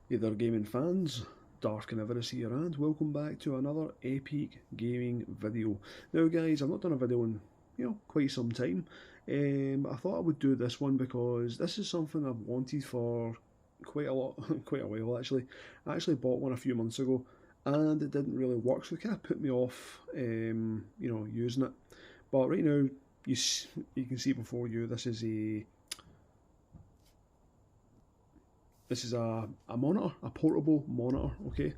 Hey there gaming fans, Dark and Everest here and welcome back to another epic gaming video. Now guys, I've not done a video in quite some time, but I thought I would do this one because this is something I've wanted for quite a lot, quite a while actually. I actually bought one a few months ago and it didn't really work, so it kind of put me off, using it. But right now, you can see before you, this is a monitor, a portable monitor, okay?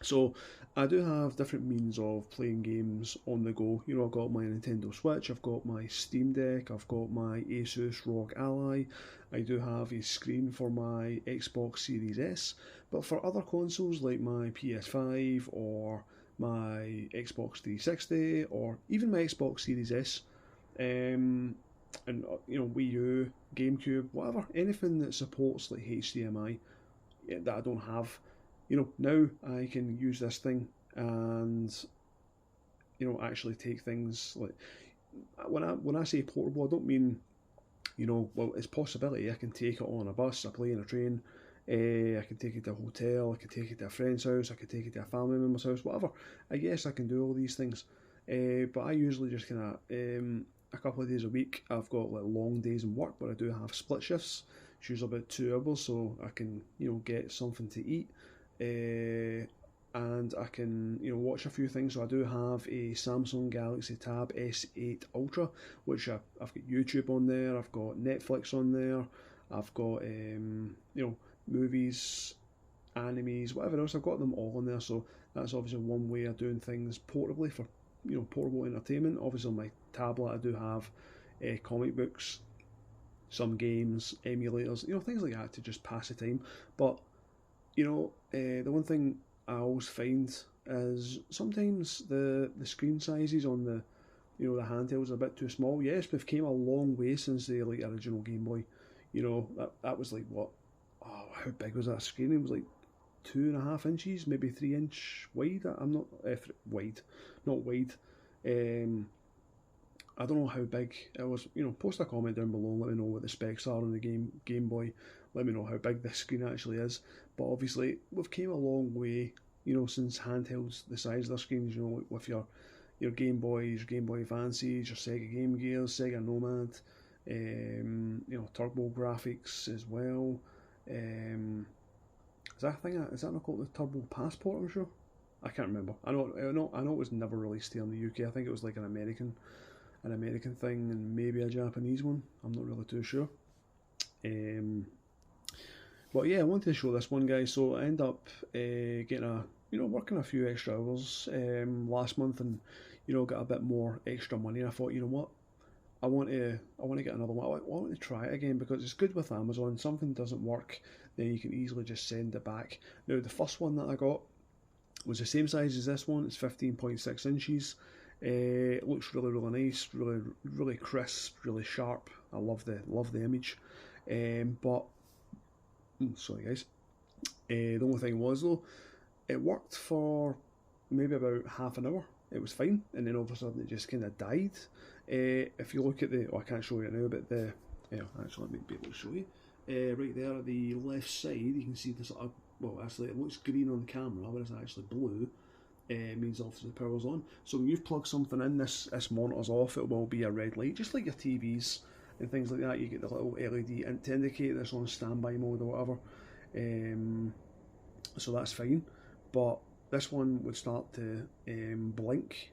So I do have different means of playing games on the go. I've got my Nintendo Switch, I've got my Steam Deck, I've got my Asus ROG Ally, I do have a screen for my Xbox Series S, but for other consoles like my PS5 or my Xbox 360 or even my Xbox Series S, um, and Wii U, GameCube, whatever, anything that supports like HDMI, that I don't have, now I can use this thing and actually take things like when I say portable, I don't mean well, it's possibility. I can take it on a bus, a plane, a train. I can take it to a hotel. I can take it to a friend's house. I can take it to a family member's house. Whatever. I guess I can do all these things. But I usually just kind of a couple of days a week. I've got like long days in work, but I do have split shifts. It's usually about 2 hours, so I can get something to eat. And I can watch a few things. So I do have a Samsung Galaxy Tab S8 Ultra, which I've got YouTube on there. I've got Netflix on there. I've got movies, animes, whatever else. I've got them all on there. So that's obviously one way of doing things portably for portable entertainment. Obviously on my tablet I do have comic books, some games, emulators, things like that to just pass the time. But the one thing I always find is sometimes the screen sizes on the handhelds are a bit too small. Yes, we've came a long way since the like original Game Boy. That was like what? Oh, how big was that screen? It was like 2.5 inches, maybe 3 inch wide. I'm not wide, not wide. Um, I don't know how big it was. Post a comment down below. Let me know what the specs are on the Game Boy. Let me know how big this screen actually is. But obviously, we've came a long way. Since handhelds the size of their screens. With your Game Boys, your Game Boy Advances, your Sega Game Gears, Sega Nomad. Turbo graphics as well. Is that not called the Turbo Passport? I'm sure. I can't remember. I know it was never released here in the UK. I think it was like an American thing and maybe a Japanese one. I'm not really too sure. Um, but yeah, I wanted to show this one, guys. So I end up getting working a few extra hours last month, and got a bit more extra money. And I thought, you know what, I want to get another one. I want to try it again because it's good with Amazon. Something doesn't work, then you can easily just send it back. Now the first one that I got was the same size as this one. It's 15.6 inches. It looks really, really nice, really, really crisp, really sharp. I love the image. But sorry guys. The only thing was though, it worked for maybe about half an hour. It was fine, and then all of a sudden it just kind of died. If you look at I can't show you it now, but actually let me be able to show you. Right there at the left side, you can see this. Well, actually, it looks green on camera, but it's actually blue. Means obviously the power's on. So when you've plugged something in, this monitor's off. It will be a red light, just like your TVs and things like that. You get the little LED to indicate this on standby mode or whatever. So that's fine. But this one would start to blink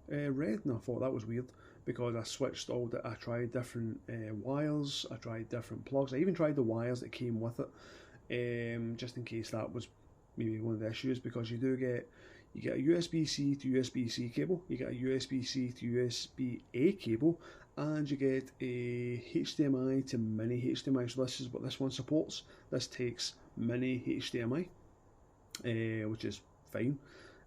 red, and I thought that was weird because I switched I tried different wires, I tried different plugs, I even tried the wires that came with it, just in case that was maybe one of the issues, because you get a USB-C to USB-C cable, you get a USB-C to USB-A cable, and you get a HDMI to mini HDMI. So this is what this one supports. This takes mini HDMI, which is fine.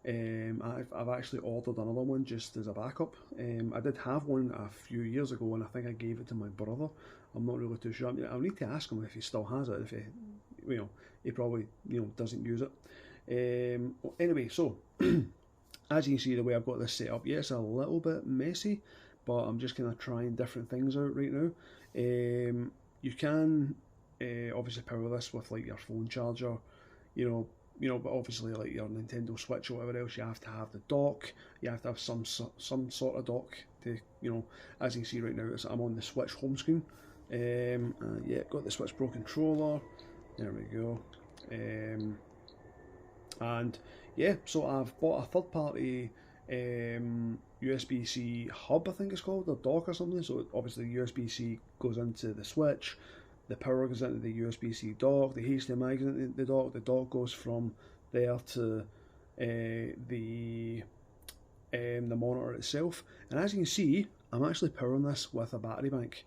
I've actually ordered another one just as a backup. I did have one a few years ago, and I think I gave it to my brother. I'm not really too sure. I'll need to ask him if he still has it. If he probably doesn't use it. Anyway, so as you can see, the way I've got this set up, yeah, it's a little bit messy, but I'm just kind of trying different things out right now. You can obviously power this with like your phone charger, but obviously like your Nintendo Switch or whatever else, you have to have the dock. You have to have some sort of dock to, as you can see right now, I'm on the Switch home screen. Yeah, got the Switch Pro controller. There we go. And yeah, so I've bought a third party USB-C hub, I think it's called, or dock or something. So obviously USB-C goes into the Switch, the power goes into the USB-C dock, the HDMI goes into the dock goes from there to the monitor itself. And as you can see, I'm actually powering this with a battery bank.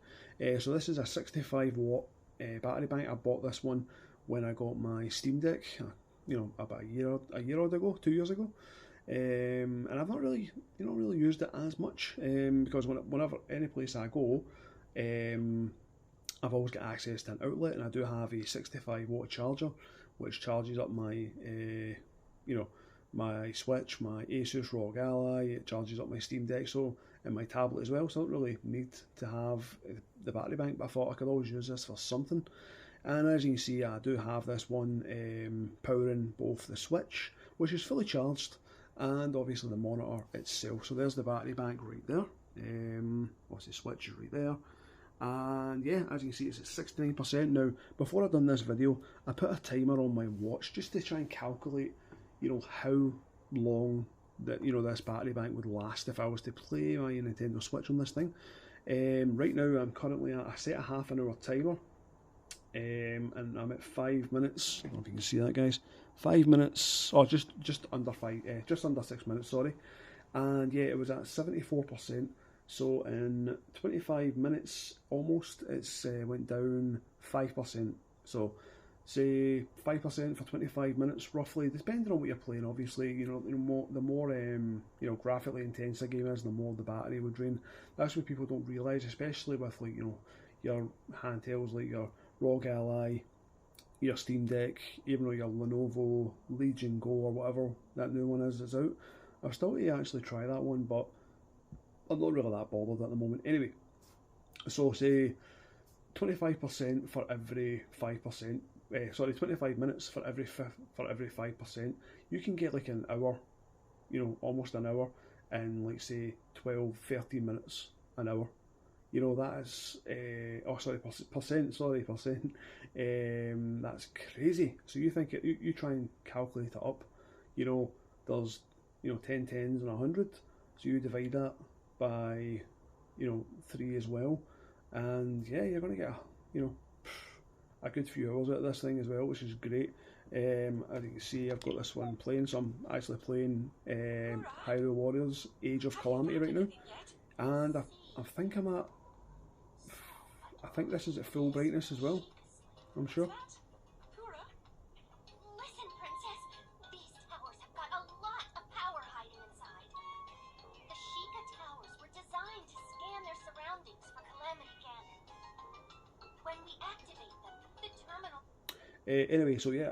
So this is a 65 watt battery bank. I bought this one when I got my Steam Deck, about a year odd ago, 2 years ago. And I've not really, really used it as much because whenever any place I go, I've always got access to an outlet, and I do have a 65 watt charger, which charges up my, my Switch, my Asus ROG Ally. It charges up my Steam Deck, and my tablet as well. So I don't really need to have the battery bank, but I thought I could always use this for something. And as you can see, I do have this one powering both the Switch, which is fully charged, and obviously the monitor itself. So there's the battery bank right there. Obviously the Switch is right there. And yeah, as you can see, it's at 69%. Now, before I've done this video, I put a timer on my watch just to try and calculate, how long that this battery bank would last if I was to play my Nintendo Switch on this thing. Right now, I'm currently at, I set a half an hour timer, and I'm at 5 minutes. I don't know if you can see that, guys. 5 minutes, or just under 6 minutes, sorry. And yeah, it was at 74%. So in 25 minutes, almost, it's went down 5%. So say 5% for 25 minutes, roughly, depending on what you're playing. Obviously, the more graphically intense a game is, the more the battery would drain. That's what people don't realise, especially with like your handhelds like your ROG Ally, your Steam Deck, even though your Lenovo Legion Go or whatever that new one is out. I've still to actually try that one, but I'm not really that bothered at the moment. Anyway, so say 25% for every 5%. 25 minutes for every 5%. You can get like an hour, almost an hour, in like say 12, 13 minutes an hour. That is percent. That's crazy. So you think you try and calculate it up. There's 10 tens and 100. So you divide that by 3 as well, and yeah, you're going to get a good few hours out of this thing as well, which is great. As you can see, I've got this one playing, so I'm actually playing Hyrule Warriors Age of Calamity right now, and I think I think this is at full brightness as well, I'm sure. Anyway, so yeah,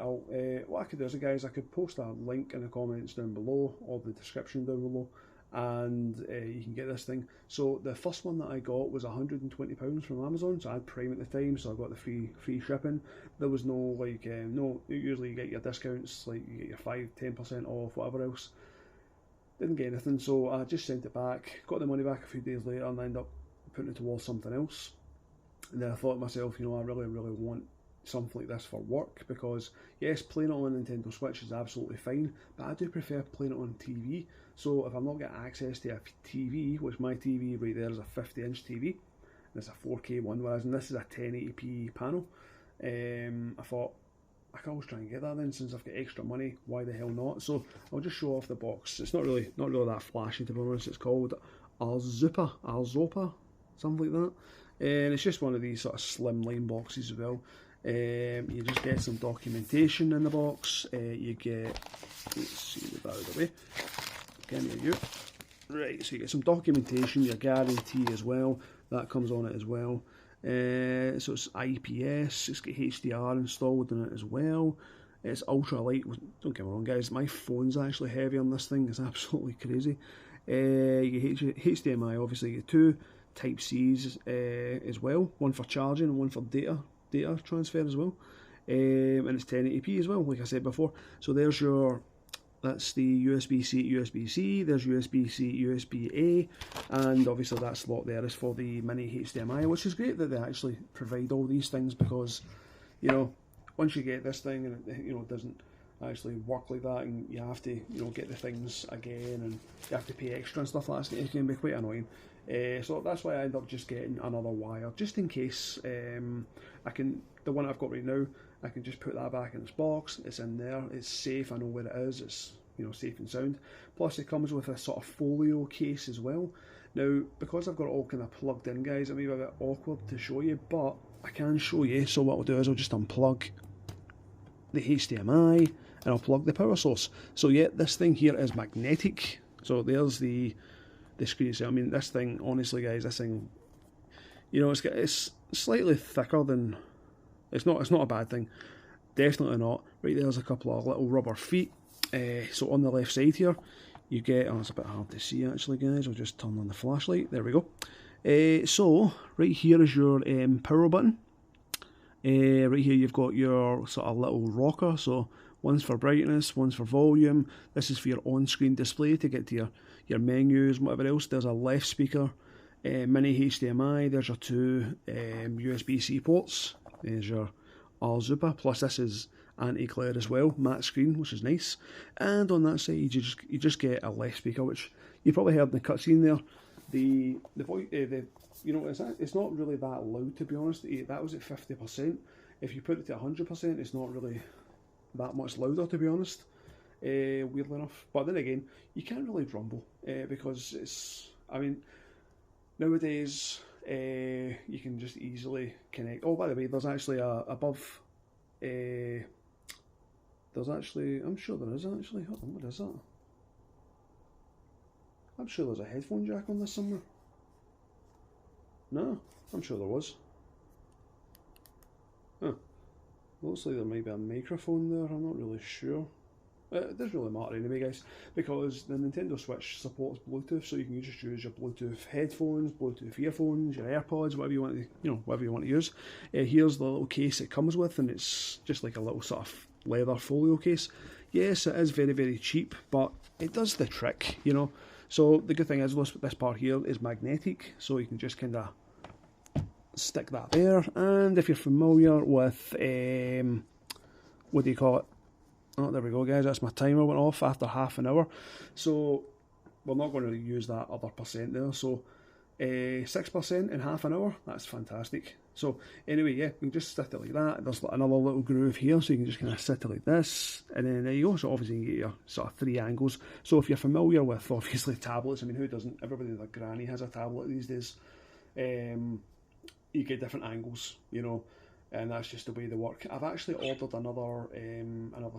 what I could do is, guys, I could post a link in the comments down below, or the description down below, and you can get this thing. So the first one that I got was £120 from Amazon, so I had Prime at the time, so I got the free shipping. There was no usually you get your discounts, like you get your 5-10% off, whatever else. Didn't get anything, so I just sent it back, got the money back a few days later, and I ended up putting it towards something else. And then I thought to myself, I really want something like this for work, because yes, playing it on a Nintendo Switch is absolutely fine, but I do prefer playing it on TV. So if I'm not getting access to a TV, which my TV right there is a 50-inch TV, and it's a 4K one, whereas this is a 1080p panel, I thought I can always try and get that then, since I've got extra money, why the hell not? So I'll just show off the box. It's not really that flashy, to be honest. It's called ARZOPA, something like that, and it's just one of these sort of slimline boxes as well. You just get some documentation in the box. You get, let's see, move that out of the way. Can you? Right, so you get some documentation, your guarantee as well. That comes on it as well. So it's IPS. It's got HDR installed in it as well. It's ultra light. Don't get me wrong, guys. My phone's actually heavy on this thing. It's absolutely crazy. You get HDMI. Obviously, you get 2 Type C's as well. One for charging and one for data data transfer as well. And it's 1080p as well, like I said before. So there's your, that's the USB-C to USB-C, there's USB-C, USB-A, and obviously that slot there is for the mini HDMI, which is great that they actually provide all these things, because, you know, once you get this thing and it, you know, doesn't actually work like that, and you have to, you know, get the things again, and you have to pay extra and stuff like that, it can be quite annoying. So that's why I end up just getting another wire, just in case. I can, the one I've got right now, I can just put that back in its box, it's in there, it's safe, I know where it is, it's, you know, safe and sound. Plus it comes with a sort of folio case as well. Now, because I've got it all kind of plugged in, guys, it may be a bit awkward to show you, but I can show you. So what I'll do is I'll just unplug the HDMI and I'll plug the power source. So yeah, this thing here is magnetic. So there's the screen. So I mean, this thing, honestly guys, this thing, you know, it's slightly thicker than, it's not a bad thing, definitely not. Right there's a couple of little rubber feet. So on the left side here you get, oh, it's a bit hard to see actually guys, I'll just turn on the flashlight, there we go. So right here is your power button. Right here you've got your sort of little rocker, so one's for brightness, one's for volume. This is for your on-screen display to get to your menus and whatever else. There's a left speaker, mini HDMI, there's your two USB-C ports, there's your ARZOPA, plus this is Antiglare as well, matte screen, which is nice. And on that side you just get a left speaker, which you probably heard in the cutscene there. The voice, you know, it's not really that loud, to be honest. That was at 50%. If you put it to 100%, it's not really that much louder, to be honest. Weirdly enough. But then again, you can't really grumble, because it's, I mean, nowadays you can just easily connect. Oh, by the way, there's actually above. There's actually, I'm sure there is actually. Hold on, what is that? I'm sure there's a headphone jack on this somewhere. No, I'm sure there was. Huh. Looks like there might be a microphone there, I'm not really sure. It doesn't really matter anyway, guys, because the Nintendo Switch supports Bluetooth, so you can just use your Bluetooth headphones, Bluetooth earphones, your AirPods, whatever you want to, you know, whatever you want to use. Here's the little case it comes with, and it's just like a little sort of leather folio case. Yes, it is very, very cheap, but it does the trick, you know. So the good thing is this part here is magnetic, so you can just kind of stick that there. And if you're familiar with, what do you call it? Oh, there we go, guys, that's my timer went off after half an hour. So we're not going to use that other percent there. So 6% in half an hour, that's fantastic. So anyway, yeah, you can just sit it like that. There's another little groove here, so you can just kind of sit it like this, and then there you go. So obviously you get your sort of 3 angles. So if you're familiar with, obviously, tablets, I mean, who doesn't? Everybody with a granny has a tablet these days. You get different angles, you know, and that's just the way they work. I've actually ordered another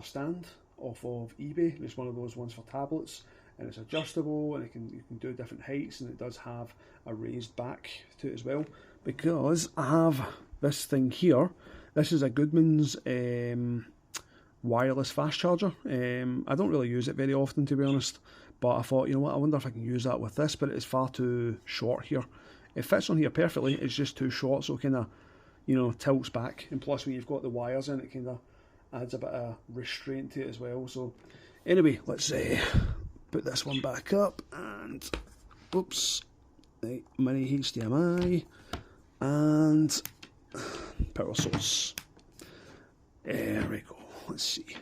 stand off of eBay. It's one of those ones for tablets, and it's adjustable, and you can do different heights, and it does have a raised back to it as well. Because I have this thing here. This is a Goodman's wireless fast charger. I don't really use it very often, to be honest, but I thought, you know what, I wonder if I can use that with this, but it's far too short here. It fits on here perfectly, it's just too short, so it kind of, you know, tilts back, and plus when you've got the wires in, it kind of adds a bit of restraint to it as well. So anyway, let's put this one back up, and oops, the mini HDMI and power source. There we go. Let's see.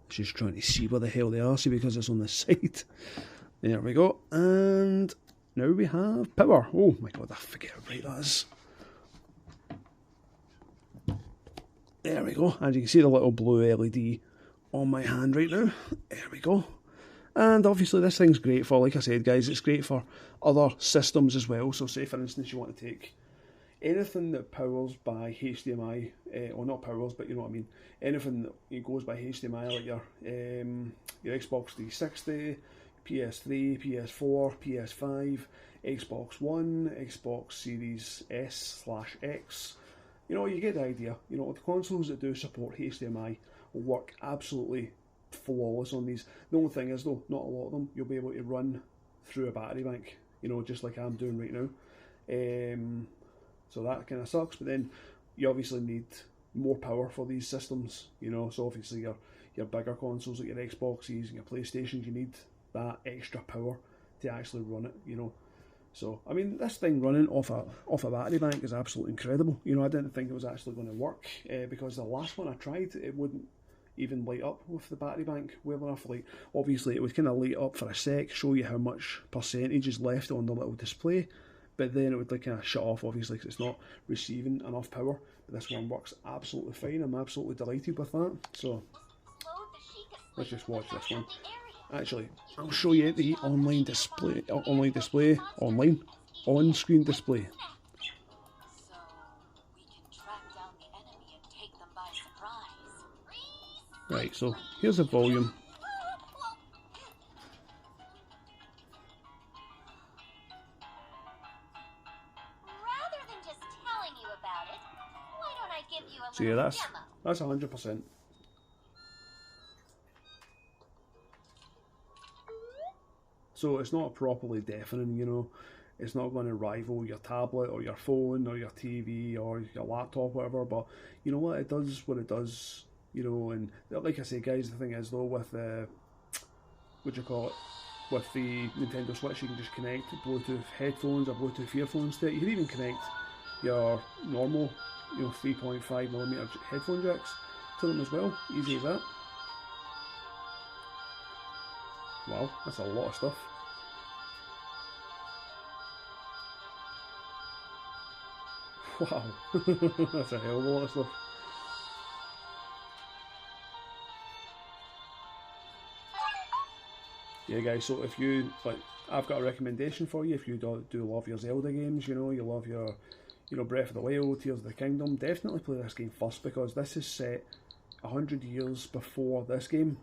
Just trying to see where the hell they are, see, because it's on the side. There we go, and now we have power. Oh my god, I forget how bright that is. There we go, and you can see the little blue LED on my hand right now. There we go. And obviously this thing's great for, like I said guys, it's great for other systems as well. So say for instance you want to take anything that powers by HDMI, or not powers, but you know what I mean, anything that goes by HDMI, like your Xbox 360, PS3, PS4, PS5, Xbox One, Xbox Series S/X. You know, you get the idea. You know, the consoles that do support HDMI will work absolutely flawless on these. The only thing is though, not a lot of them you'll be able to run through a battery bank, you know, just like I'm doing right now. So that kind of sucks. But then you obviously need more power for these systems, So obviously your bigger consoles like your Xboxes and your PlayStations, you need that extra power to actually run it, So I mean, this thing running off a battery bank is absolutely incredible. I didn't think it was actually going to work because the last one I tried, it wouldn't even light up with the battery bank well enough. Like, obviously it would kind of light up for a sec, show you how much percentage is left on the little display, but then it would like kind of shut off, obviously, because it's not receiving enough power. But this one works absolutely fine. I'm absolutely delighted with that. So let's just watch this one. Actually, I'll show you the on-screen display. Right, so here's the volume. So yeah, that's 100%. So it's not properly deafening, It's not going to rival your tablet or your phone or your TV or your laptop, whatever. But you know what? It does what it does, And like I say, guys, the thing is though, with what do you call it? With the Nintendo Switch, you can just connect Bluetooth headphones or Bluetooth earphones to it. You can even connect your normal, 3.5mm headphone jacks to them as well. Easy as that. Wow, that's a lot of stuff. Wow, that's a hell of a lot of stuff. Yeah, guys, so if you, I've got a recommendation for you. If you do love your Zelda games, you love your, Breath of the Wild, Tears of the Kingdom, definitely play this game first, because this is set 100 years before this game,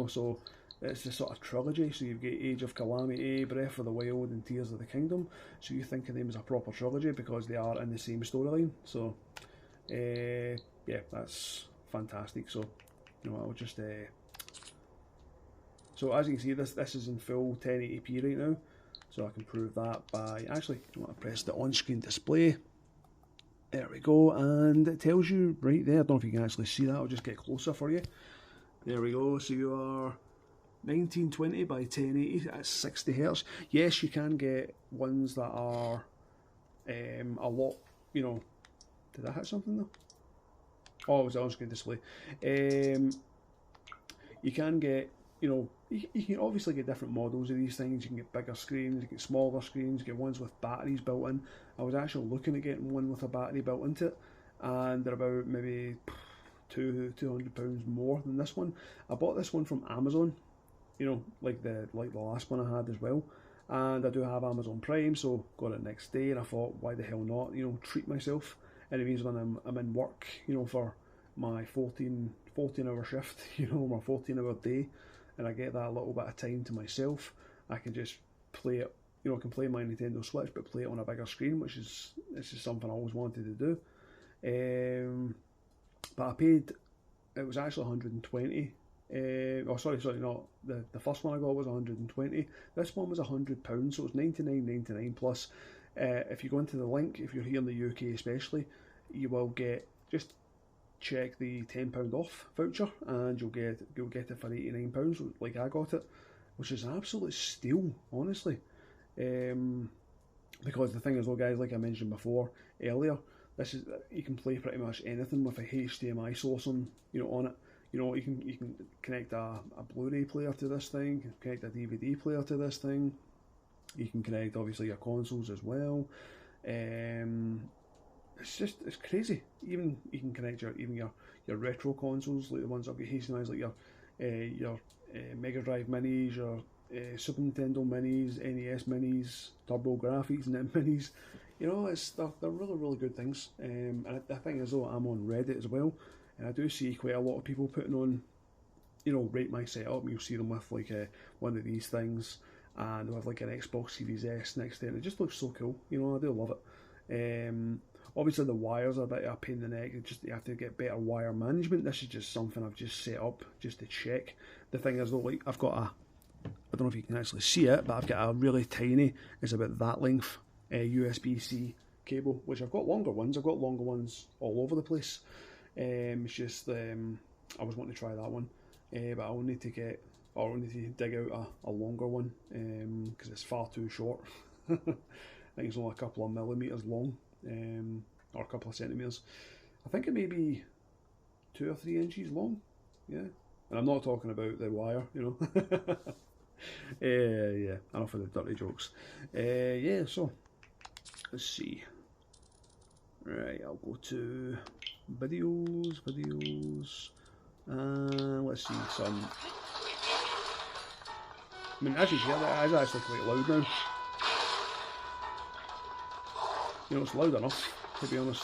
so it's a sort of trilogy. So you've got Age of Calamity, Breath of the Wild, and Tears of the Kingdom. So you think of them as a proper trilogy because they are in the same storyline. So, yeah, that's fantastic. So, I'll just... So as you can see, this is in full 1080p right now. So I can prove that by... Actually, I want to press the on-screen display. There we go. And it tells you right there. I don't know if you can actually see that. I'll just get closer for you. There we go. So you are... 1920 by 1080 at 60 Hz. Yes, you can get ones that are a lot, did I hit something though? Oh, it was on screen display. You can get, you can obviously get different models of these things. You can get bigger screens, you get smaller screens, you get ones with batteries built in. I was actually looking at getting one with a battery built into it, and they're about maybe £200 more than this one. I bought this one from Amazon. Like the last one I had as well, and I do have Amazon Prime, so got it next day, and I thought, why the hell not, treat myself. And it means when I'm in work, for my 14-hour shift, my 14-hour day, and I get that little bit of time to myself, I can just play it, I can play my Nintendo Switch, but play it on a bigger screen, which is something I always wanted to do. But I paid, it was actually 120. Sorry, not the first one I got was 120. This one was £100, so it's £99.99 plus. If you go into the link, if you're here in the UK especially, you will get, just check the £10 off voucher, and you'll get it for £89, like I got it, which is an absolute steal, honestly. Because the thing is, though, guys, like I mentioned before earlier, you can play pretty much anything with a HDMI source on it. You can connect a Blu-ray player to this thing, you can connect a DVD player to this thing, you can connect obviously your consoles as well. It's crazy. Even you can connect your retro consoles, like the ones that have got HDMI's, like your Mega Drive Minis, your Super Nintendo Minis, NES Minis, Turbo Graphics, NIT Minis. They're really, really good things. And the thing is, though, I'm on Reddit as well, and I do see quite a lot of people putting on, rate my setup. You'll see them with like one of these things, and they'll have like an Xbox Series S next to it. It just looks so cool. I do love it. Obviously the wires are a bit of a pain in the neck. You have to get better wire management. This is just something I've just set up just to check. The thing is, though, like I've got I don't know if you can actually see it, but I've got a really tiny, it's about that length, USB-C cable, which I've got longer ones. I've got longer ones all over the place. It's just I was wanting to try that one, but I'll need to dig out a longer one because it's far too short. I think it's only a couple of millimeters long, or a couple of centimeters. I think it may be 2 or 3 inches long. Yeah, and I'm not talking about the wire, you know. Yeah, enough of the dirty jokes. Yeah, so let's see. Right, I'll go to videos, and let's see some. I mean, as you hear, that is actually quite loud now. You know, it's loud enough, to be honest.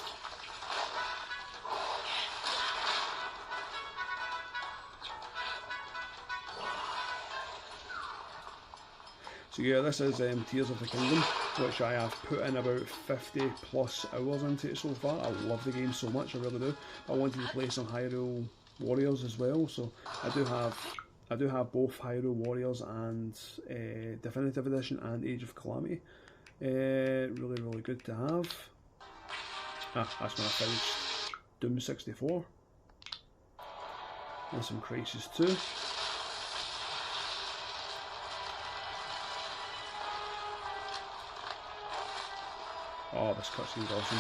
So yeah, this is Tears of the Kingdom, which I have put in about 50 plus hours into it so far. I love the game so much, I really do. I wanted to play some Hyrule Warriors as well, so I do have both Hyrule Warriors and Definitive Edition and Age of Calamity. Really good to have. That's when I finished Doom 64. And some Crisis 2. Oh, this cutscene's awesome.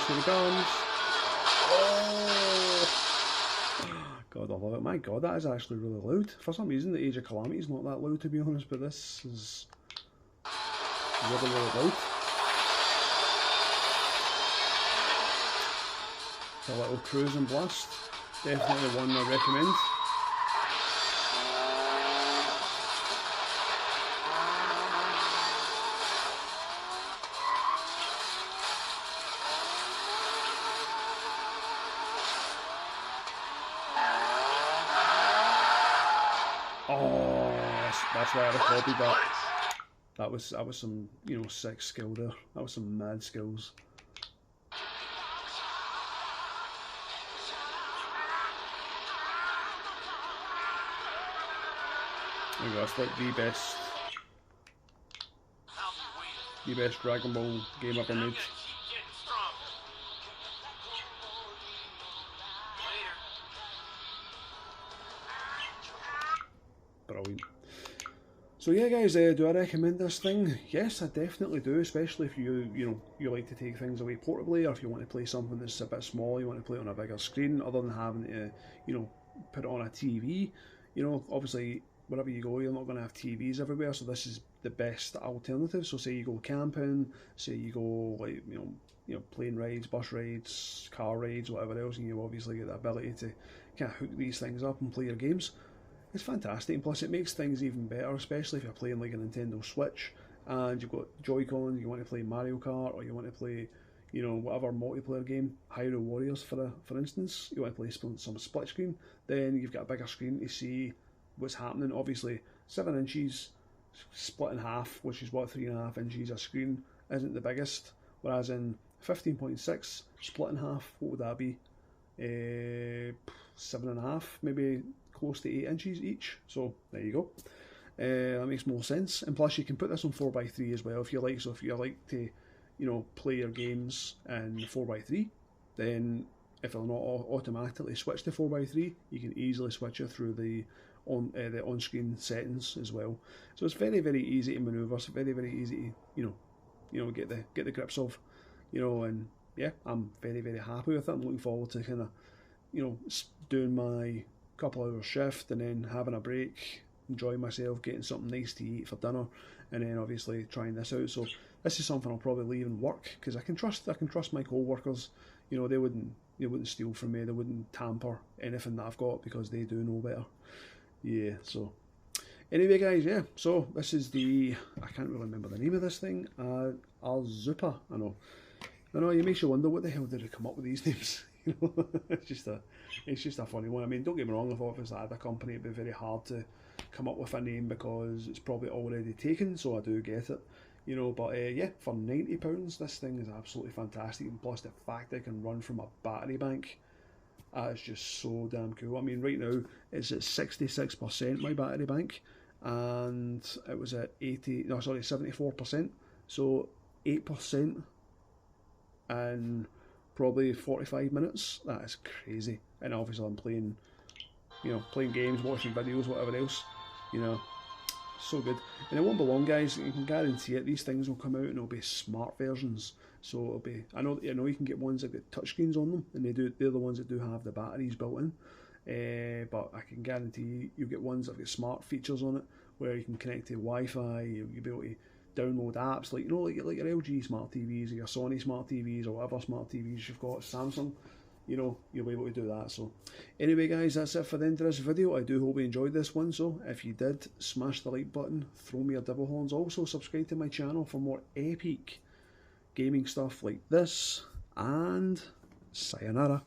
Here it comes. Oh! God, I love it. My God, that is actually really loud. For some reason, the Age of Calamity is not that loud, to be honest, but this is really loud. A little cruise and blast. Definitely one I recommend. Oh, that's why I recorded that. That was some, you know, sick skill there. That was some mad skills. There we go, it's like the best Dragon Ball game ever made. Brilliant. So yeah, guys, do I recommend this thing? Yes, I definitely do, especially if you like to take things away portably, or if you want to play something that's a bit small, you want to play it on a bigger screen, other than having to, put it on a TV. You know, obviously, wherever you go, you're not going to have TVs everywhere, so this is the best alternative. So say you go camping, say you go plane rides, bus rides, car rides, whatever else, and you obviously get the ability to kind of hook these things up and play your games. It's fantastic, and plus it makes things even better, especially if you're playing like a Nintendo Switch and you've got Joy-Con, you want to play Mario Kart, or you want to play, whatever multiplayer game, Hyrule Warriors for instance, you want to play some split screen, then you've got a bigger screen to see what's happening. Obviously, 7 inches split in half, which is what, 3.5 inches a screen, isn't the biggest, whereas in 15.6 split in half, what would that be? 7.5, maybe close to 8 inches each. So there you go. That makes more sense. And plus, you can put this on 4x3 as well if you like. So if you like to, play your games in 4x3, then if it'll not automatically switch to 4x3, you can easily switch it through the on-screen settings as well. So it's very, very easy to manoeuvre. It's very, very easy to get the grips of, and yeah, I'm very, very happy with it. I'm looking forward to kind of doing my couple hour shift and then having a break, enjoying myself, getting something nice to eat for dinner, and then obviously trying this out. So this is something I'll probably leave in work because I can trust my co-workers. They wouldn't steal from me. They wouldn't tamper anything that I've got because they do know better. Yeah. So anyway, guys, yeah. So this is I can't really remember the name of this thing. ARZOPA. I know. It makes you wonder what the hell did they come up with these names. It's just a funny one. I mean, don't get me wrong, I thought if it was that other company it'd be very hard to come up with a name because it's probably already taken, so I do get it. you know. But yeah, for £90, this thing is absolutely fantastic, and plus the fact I can run from a battery bank, that is just so damn cool. I mean, right now it's at 66% my battery bank, and it was at 74%. So 8% in probably 45 minutes. That is crazy. And obviously I'm playing, playing games, watching videos, whatever else, you know. So good. And it won't be long, guys. You can guarantee it. These things will come out and it'll be smart versions. So it'll be. I know you can get ones that get touchscreens on them, and they're the ones that do have the batteries built in. But I can guarantee you'll get ones that have got smart features on it, where you can connect to Wi-Fi. You'll be able to download apps like like your LG smart TVs or your Sony smart TVs or whatever smart TVs you've got, Samsung. You'll be able to do that. So anyway, guys, that's it for the end of this video. I do hope you enjoyed this one. So if you did, smash the like button, throw me your devil horns. Also subscribe to my channel for more epic gaming stuff like this, and sayonara.